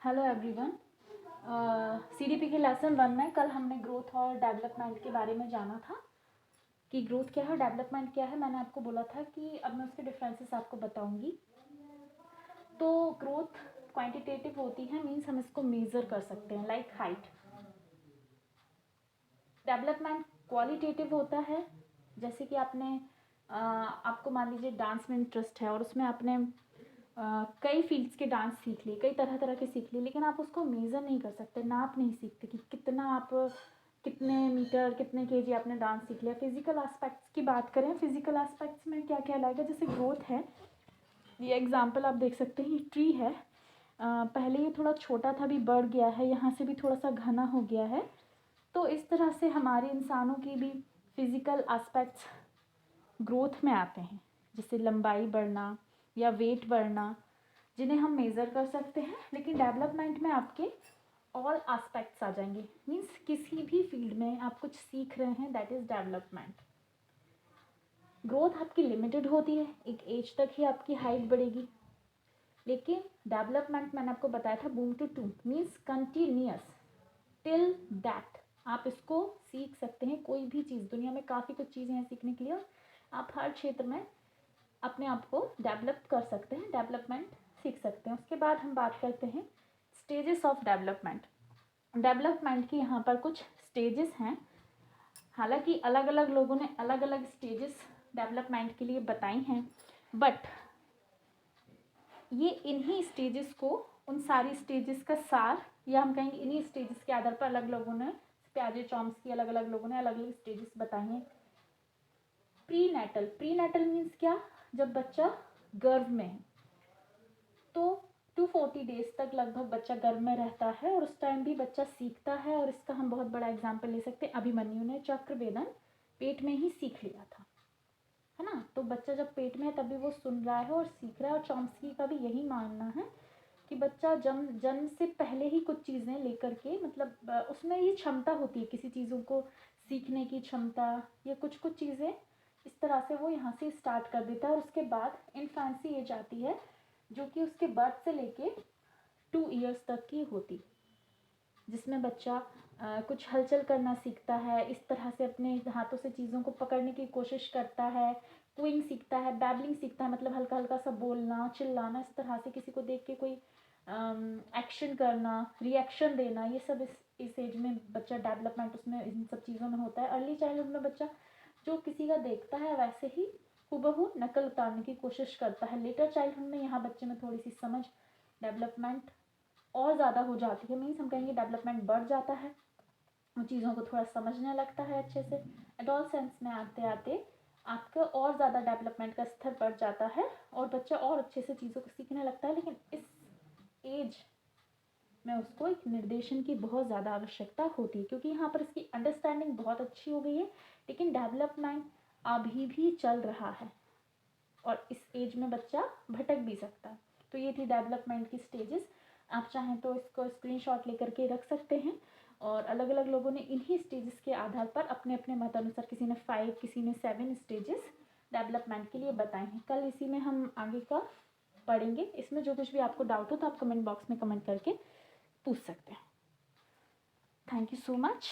Hello everyone. CDP के lesson 1 में कल हमने ग्रोथ और डेवलपमेंट के बारे में जाना था कि ग्रोथ क्या है और डेवलपमेंट क्या है। मैंने आपको बोला था कि अब मैं उसके डिफरेंसेस आपको बताऊंगी। तो ग्रोथ क्वांटिटेटिव होती है, मींस हम इसको मेज़र कर सकते हैं लाइक हाइट। डेवलपमेंट क्वालिटेटिव होता है, जैसे कि आपको मान लीजिए डांस में इंटरेस्ट है और उसमें आपने कई फील्ड्स के डांस सीख लिए, कई तरह तरह के सीख लिए, लेकिन आप उसको मेज़र नहीं कर सकते, नाप नहीं सीखते कि कितने मीटर कितने केजी आपने डांस सीख लिया। फिजिकल एस्पेक्ट्स की बात करें, फिजिकल एस्पेक्ट्स में क्या कहलाएगा, जैसे ग्रोथ है। ये एग्जांपल आप देख सकते हैं, ट्री है। पहले ये थोड़ा छोटा था, अभी बढ़ गया है, यहाँ से भी थोड़ा सा घना हो गया है। तो इस तरह से हमारे इंसानों की भी फिजिकल एस्पेक्ट्स ग्रोथ में आते हैं, जैसे लंबाई बढ़ना या वेट बढ़ना, जिन्हें हम मेज़र कर सकते हैं। लेकिन डेवलपमेंट में आपके ऑल एस्पेक्ट्स आ जाएंगे, मीन्स किसी भी फील्ड में आप कुछ सीख रहे हैं, दैट इज़ डेवलपमेंट। ग्रोथ आपकी लिमिटेड होती है, एक एज तक ही आपकी हाइट बढ़ेगी, लेकिन डेवलपमेंट मैंने आपको बताया था boom two two, means continuous till that आप इसको सीख सकते हैं। कोई भी चीज़, दुनिया में काफ़ी कुछ चीज़ें हैं सीखने के लिए, और आप हर क्षेत्र में अपने आप को डेवलप कर सकते हैं, डेवलपमेंट सीख सकते हैं। उसके बाद हम बात करते हैं स्टेजेस ऑफ डेवलपमेंट। डेवलपमेंट की यहाँ पर कुछ स्टेजेस हैं, हालांकि अलग अलग लोगों ने अलग अलग स्टेजेस डेवलपमेंट के लिए बताई हैं, बट ये इन्हीं स्टेजेस को, उन सारी स्टेजेस का सार, या हम कहेंगे इन्हीं स्टेजेस के आधार पर अलग लोगों ने, प्याजे चॉम्स्की, अलग अलग लोगों ने अलग अलग स्टेजेस बताए हैं। प्री नेटल मीन्स क्या, जब बच्चा गर्भ में है, तो 240 डेज तक लगभग बच्चा गर्भ में रहता है, और उस टाइम भी बच्चा सीखता है। और इसका हम बहुत बड़ा एग्जाम्पल ले सकते हैं, अभिमन्यु ने चक्रवेदन पेट में ही सीख लिया था, है ना। तो बच्चा जब पेट में है तभी वो सुन रहा है और सीख रहा है। और चॉम्स्की का भी यही मानना है कि बच्चा जन्म से पहले ही कुछ चीज़ें लेकर के, मतलब उसमें ये क्षमता होती है किसी चीज़ों को सीखने की क्षमता, या कुछ कुछ चीज़ें इस तरह से वो यहाँ से स्टार्ट कर देता है। और उसके बाद इन्फेंसी एज आती है, जो कि उसके बर्थ से लेके 2 ईयर्स तक की होती, जिसमें बच्चा कुछ हलचल करना सीखता है, इस तरह से अपने हाथों से चीज़ों को पकड़ने की कोशिश करता है, क्विंग सीखता है, बैबलिंग सीखता है, मतलब हल्का हल्का सा बोलना, चिल्लाना, इस तरह से किसी को देख के कोई एक्शन करना, रिएक्शन देना, ये सब इस एज में बच्चा डेवलपमेंट उसमें इन सब चीज़ों में होता है। अर्ली चाइल्डहुड में बच्चा जो किसी का देखता है वैसे ही हूबहू नकल उतारने की कोशिश करता है। लेटर चाइल्डहुड में यहाँ बच्चे में थोड़ी सी समझ, डेवलपमेंट और ज़्यादा हो जाती है, मीन्स हम कहेंगे डेवलपमेंट बढ़ जाता है, उन चीज़ों को थोड़ा समझने लगता है अच्छे से। एडोलसेंस में आते आते आपका और ज़्यादा डेवलपमेंट का स्तर बढ़ जाता है और बच्चा और अच्छे से चीज़ों को सीखने लगता है। लेकिन इस एज में उसको एक निर्देशन की बहुत ज़्यादा आवश्यकता होती है, क्योंकि यहाँ पर इसकी अंडरस्टैंडिंग बहुत अच्छी हो गई है, लेकिन डेवलपमेंट अभी भी चल रहा है और इस एज में बच्चा भटक भी सकता है। तो ये थी डेवलपमेंट की स्टेजेस। आप चाहें तो इसको स्क्रीनशॉट लेकर के रख सकते हैं, और अलग अलग लोगों ने इन्हीं स्टेजेस के आधार पर अपने अपने मत अनुसार, किसी ने 5, किसी ने 7 स्टेजेस डेवलपमेंट के लिए बताए हैं। कल इसी में हम आगे का पढ़ेंगे। इसमें जो कुछ भी आपको डाउट हो तो आप कमेंट बॉक्स में कमेंट करके पूछ सकते हैं। Thank you so much.